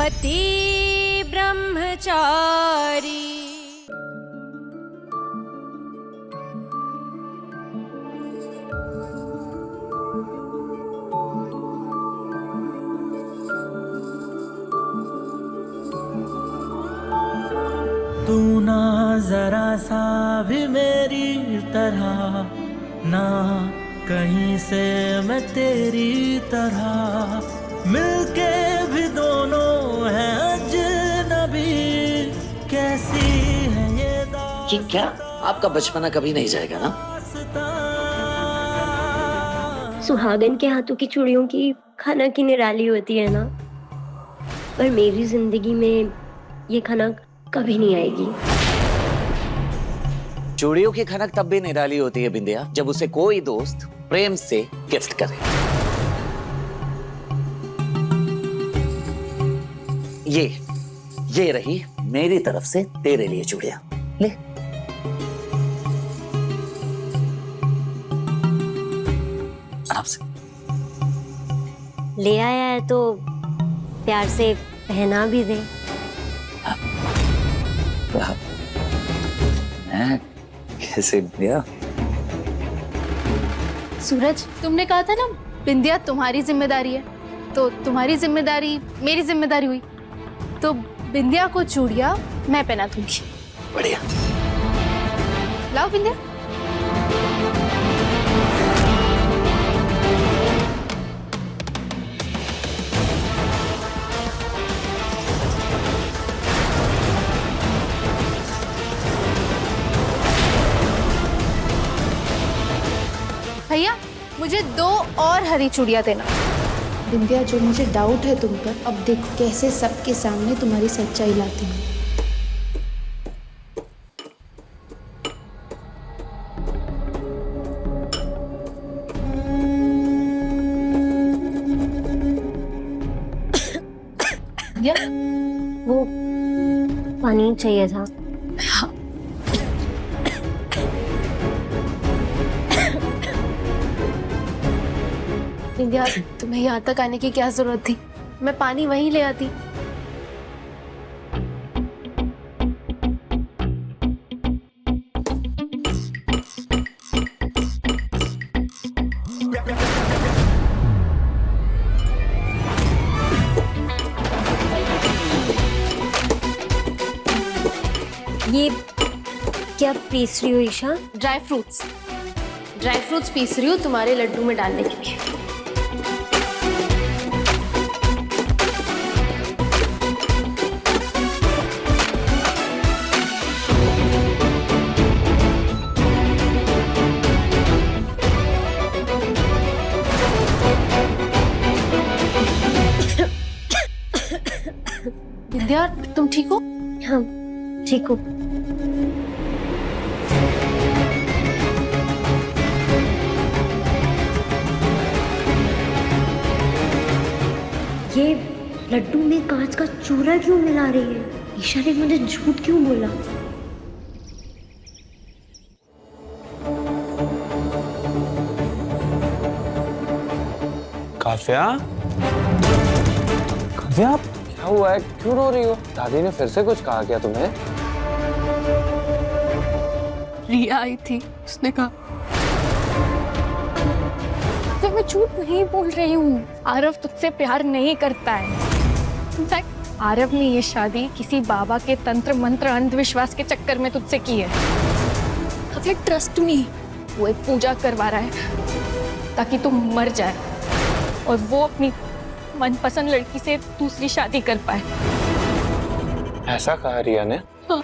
पति ब्रह्मचारी। तू ना जरा सा भी मेरी तरह, ना कहीं से मैं तेरी तरह, मिलके भी दोनों हैं अजनबी, कैसी है ये क्या आपका बचपना कभी नहीं जाएगा ना? सुहागन के हाथों की चूड़ियों की खाना की निराली होती है ना, पर मेरी जिंदगी में ये खाना कभी नहीं आएगी। चूड़ियों की खनक तब भी निराली होती है बिंदिया, जब उसे कोई दोस्त प्रेम से गिफ्ट करे। ये रही मेरी तरफ से तेरे लिए चूड़ियां, ले। आराम से ले आया है तो प्यार से पहना भी दे। मैं कैसे बिंदिया? सूरज, तुमने कहा था ना बिंदिया तुम्हारी जिम्मेदारी है, तो तुम्हारी जिम्मेदारी मेरी जिम्मेदारी हुई, तो बिंदिया को चूड़ियां मैं पहना दूंगी। बढ़िया। लाओ बिंदिया। भैया, मुझे 2 और हरी चूड़ियां देना। बिंदिया, जो मुझे डाउट है तुम पर, अब देखो कैसे सबके सामने तुम्हारी सच्चाई लाती हूँ। वो पानी चाहिए था। बिंदिया, तुम्हें यहाँ तक आने की क्या जरूरत थी? मैं पानी वहीं ले आती। ये क्या पीस रही हो ईशा? ड्राई फ्रूट्स पीस रही हूँ तुम्हारे लड्डू में डालने के लिए। विद्या, तुम ठीक हो? हाँ, ठीक हो। ये लड्डू में कांच का चूरा क्यों मिला रही है? ईशा ने मुझे झूठ क्यों बोला? काव्या, काव्या, क्या हुआ है? क्यों रो रही हो? दादी ने फिर से कुछ कहा क्या तुम्हें? रिया आई थी, उसने कहा तो मैं झूठ नहीं बोल रही हूँ, आरव तुझसे प्यार नहीं करता है। इनफैक्ट आरव ने ये शादी किसी बाबा के तंत्र मंत्र अंधविश्वास के चक्कर में तुझसे की है। अगर ट्रस्ट मी, वो एक पूजा करवा रहा है ताकि तुम मर जाए और वो अपनी मनपसंद लड़की से दूसरी शादी कर पाए। ऐसा कहा रिया ने? हाँ,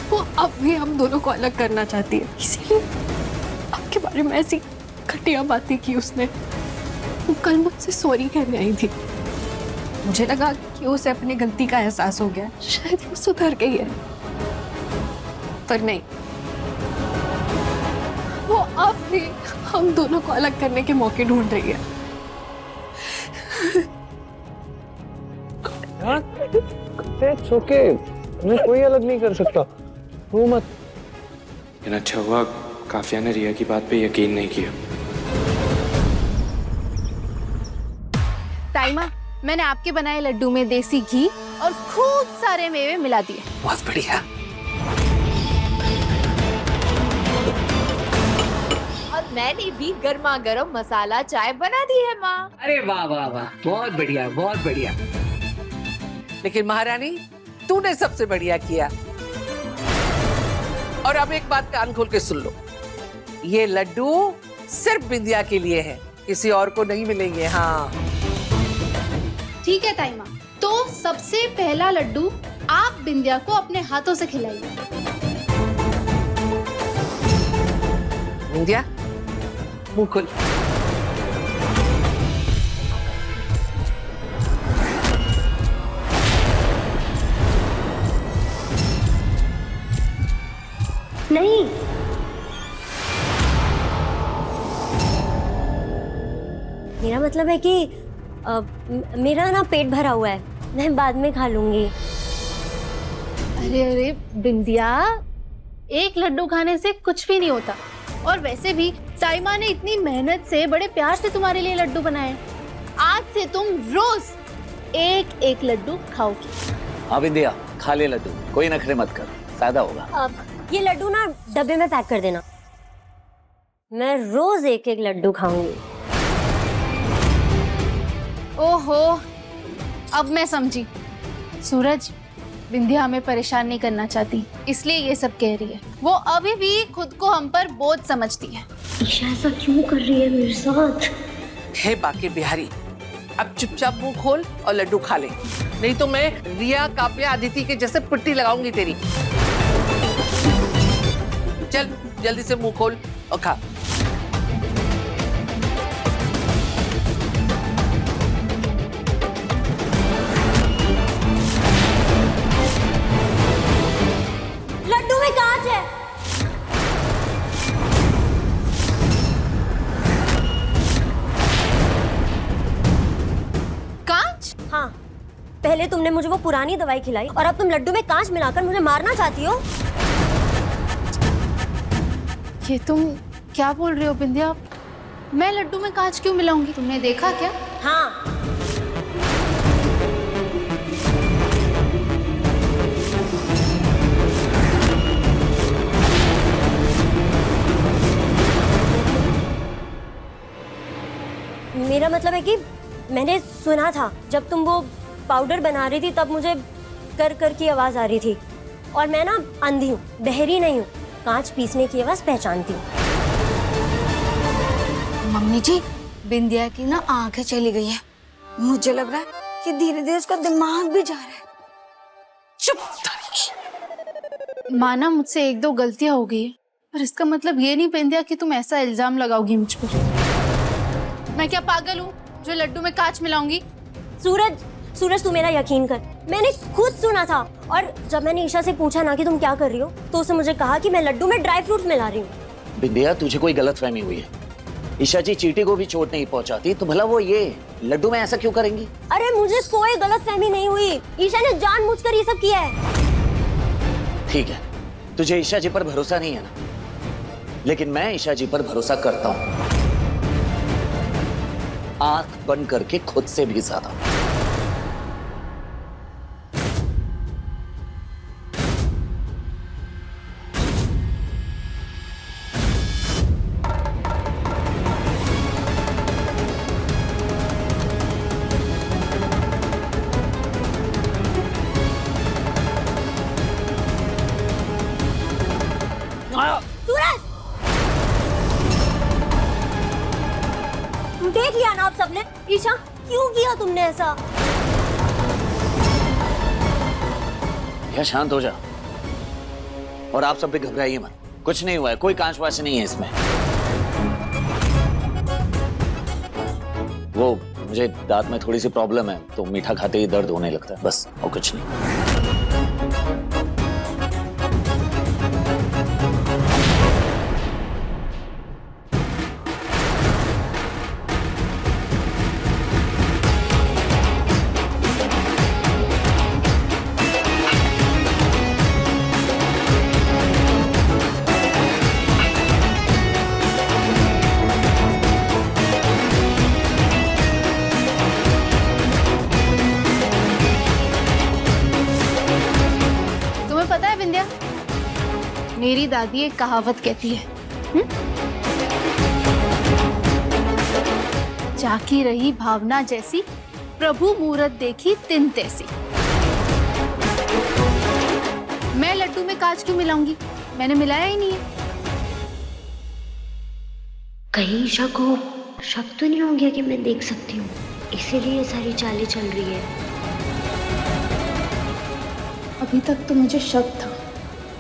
वो अब भी हम दोनों को अलग करना चाहती है, इसीलिए आपके बारे में ऐसी घटिया बातें की उसने। वो कल मुझसे सॉरी कहने आई थी, मुझे लगा कि उसे अपनी गलती का एहसास हो गया, शायद वो सुधर गई है, पर नहीं, वो अब भी हम दोनों को अलग करने के मौके ढूंढ रही है। It's okay, मैं कोई अलग नहीं कर सकता, रो मत। लेकिन अच्छा हुआ काफिया ने रिया की बात पे यकीन नहीं किया। ताइमा, मैंने आपके बनाए लड्डू में देसी घी और खूब सारे मेवे मिला दिए। बहुत बढ़िया। और मैंने भी गर्मा गर्म मसाला चाय बना दी है माँ। अरे वाह वाह वाह, बहुत बढ़िया बहुत बढ़िया। लेकिन महारानी, तूने सबसे बढ़िया किया। और अब एक बात कान खोल के सुन लो, ये लड्डू सिर्फ बिंदिया के लिए है, किसी और को नहीं मिलेंगे। हाँ ठीक है ताई माँ, तो सबसे पहला लड्डू आप बिंदिया को अपने हाथों से खिलाइए। बिंदिया, मुंह खोल। नहीं, मेरा मतलब है कि मेरा ना पेट भरा हुआ है, मैं बाद में खा लूंगी। अरे अरे बिंदिया, एक लड्डू खाने से कुछ भी नहीं होता। और वैसे भी ताई माँ ने इतनी मेहनत से बड़े प्यार से तुम्हारे लिए लड्डू बनाए। आज से तुम रोज एक एक लड्डू खाओगी। हाँ बिंदिया, खा ले लड्डू, कोई नखरे मत कर, फायदा होगा। ये लड्डू ना डब्बे में पैक कर देना, मैं रोज एक एक लड्डू खाऊंगी। ओहो, अब मैं समझी। सूरज, बिंदिया हमें परेशान नहीं करना चाहती, इसलिए ये सब कह रही है। वो अभी भी खुद को हम पर बोझ समझती है। ईशा ऐसा क्यों कर रही है मेरे साथ? हे बाकी बिहारी, अब चुपचाप मुंह खोल और लड्डू खा ले, नहीं तो मैं रिया, काव्या, अदिति के जैसे पिट्टी लगाऊंगी तेरी। चल जल्दी से मुंह खोल और खा। लड्डू में कांच है। कांच? हाँ, पहले तुमने मुझे वो पुरानी दवाई खिलाई और अब तुम लड्डू में कांच मिलाकर मुझे मारना चाहती हो। ये तुम क्या बोल रही हो बिंदिया? मैं लड्डू में कांच क्यों मिलाऊंगी? तुमने देखा क्या? हाँ, मेरा मतलब है कि मैंने सुना था जब तुम वो पाउडर बना रही थी, तब मुझे कर कर की आवाज आ रही थी। और मैं ना अंधी हूँ, बहरी नहीं हूँ, कांच पीसने की आवाज पहचानती हूँ। मम्मी जी, बिंदिया की ना आंखें चली गई है। मुझे लग रहा है कि धीरे धीरे उसका दिमाग भी जा रहा है। चुप। माना मुझसे एक दो गलतियां हो गई है, पर इसका मतलब ये नहीं बिंदिया कि तुम ऐसा इल्जाम लगाओगी मुझ पर। मैं क्या पागल हूँ जो लड्डू में कांच मिलाऊंगी? सूरज, सूरज तू मेरा यकीन कर, मैंने खुद सुना था। और जब मैंने ईशा से पूछा ना कि तुम क्या कर रही हो, तो उसने मुझे कहा कि मैं लड्डू में ड्राई फ्रूट्स मिला रही हूँ। बिंदिया, तुझे कोई गलतफहमी हुई है। ईशा जी चींटी को भी चोट नहीं पहुंचाती, तो भला वो ये लड्डू में ऐसा क्यों करेंगी? अरे मुझे कोई गलतफहमी नहीं हुई, ईशा ने जानबूझकर ये सब किया है। ठीक है, तुझे ईशा जी पर भरोसा नहीं है ना, लेकिन मैं ईशा जी पर भरोसा करता हूँ, आंख बंद करके खुद से भी ज्यादा। देख लिया ना आप सबने, ईशा क्यों किया तुमने ऐसा? या शांत हो जा, और आप सब भी घबराइए मत, कुछ नहीं हुआ है, कोई कांच वाच नहीं है इसमें। वो मुझे दांत में थोड़ी सी प्रॉब्लम है, तो मीठा खाते ही दर्द होने लगता है, बस, और कुछ नहीं। मेरी दादी एक कहावत कहती है, जाकी रही भावना जैसी, प्रभु मूरत देखी तिन तैसी। मैं लड्डू में कांच क्यों मिलाऊंगी? मैंने मिलाया ही नहीं है। कहीं शक तो नहीं हो गया कि मैं देख सकती हूँ, इसीलिए सारी चालें चल रही है। अभी तक तो मुझे शक था,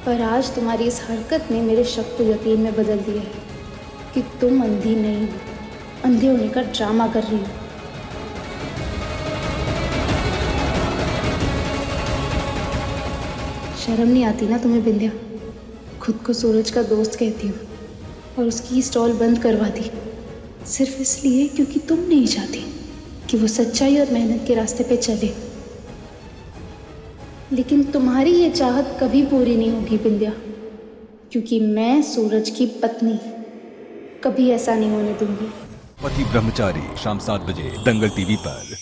पर आज तुम्हारी इस हरकत ने मेरे शक को यकीन में बदल दिया है कि तुम अंधी नहीं हो, अंधे होने का ड्रामा कर रही हो। शर्म नहीं आती ना तुम्हें बिंदिया? खुद को सूरज का दोस्त कहती हो और उसकी स्टॉल बंद करवा दी, सिर्फ इसलिए क्योंकि तुम नहीं चाहती कि वो सच्चाई और मेहनत के रास्ते पे चले। लेकिन तुम्हारी ये चाहत कभी पूरी नहीं होगी बिंदिया, क्योंकि मैं सूरज की पत्नी कभी ऐसा नहीं होने दूंगी। पति ब्रह्मचारी शाम 7 बजे दंगल टीवी पर।